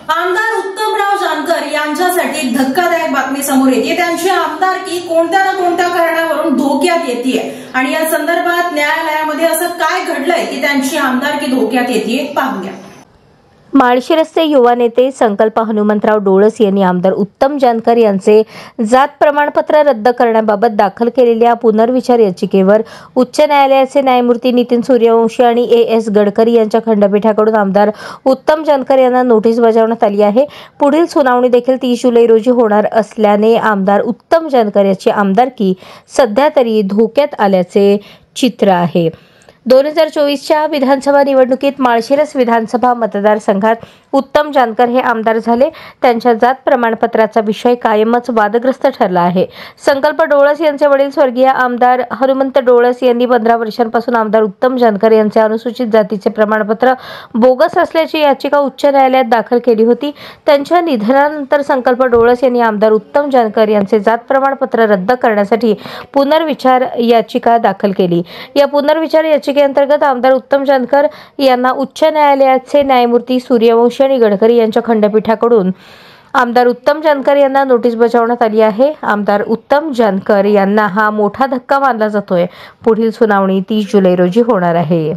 आमदार उत्तमराव जानकर यांच्यासाठी धक्कादायक बातमी समोर येते। त्यांची आमदारकी कोणत्या ना कोणत्या कारणावरून धोक्यात येते आणि या संदर्भात न्यायालयामध्ये असं काय घडलंय की त्यांची आमदारकी धोक्यात येते, पाहूया। माळशिरसचे युवा नेते संकल्प हनुमंतराव डोळस यांनी आमदार उत्तम जानकर यांचे जात प्रमाणपत्र रद्द करण्याबाबत दाखल केलेल्या पुनर्विचार याचिकेवर उच्च न्यायालयाचे न्यायमूर्ती नितीन सूर्यवंशी आणि एस गडकरी यांच्या खंडपीठाकडून आमदार उत्तम जानकर यांना नोटीस बजावण्यात आली आहे। पुढील सुनावणी देखील 30 जुलै रोजी होणार असल्याने आमदार उत्तम जानकर यांची आमदारकी सध्या तरी धोक्यात आल्याचे चित्र आहे। 2024च्या विधानसभा निवडणुकीत माळशिरस विधानसभा मतदारसंघात उत्तम जानकर हे आमदार झाले। त्यांच्या जात प्रमाणपत्राचा विषय कायमच वादग्रस्त ठरला आहे। संकल्प डोळस यांचे वडील स्वर्गीय आमदार हनुमंत डोळस यांनी 15 वर्षांपासून आमदार उत्तम जानकर यांचे अनुसूचित जातीचे प्रमाणपत्र बोगस असल्याची याचिका उच्च न्यायालयात दाखल केली होती। त्यांच्या निधनानंतर संकल्प डोळस यांनी आमदार उत्तम जानकर यांचे जात प्रमाणपत्र रद्द करण्यासाठी पुनर्विचार याचिका दाखल केली। या पुनर्विचार याचिकेअंतर्गत आमदार उत्तम जानकर यांना उच्च न्यायालयाचे न्यायमूर्ती सूर्यवंशी आणि गडकरी यांच्या खंडपीठाकडून आमदार उत्तम जानकर यांना नोटीस बजावण्यात आली आहे। आमदार उत्तम जानकर यांना हा मोठा धक्का मानला जातोय। पुढील सुनावणी 30 जुलै रोजी होणार आहे।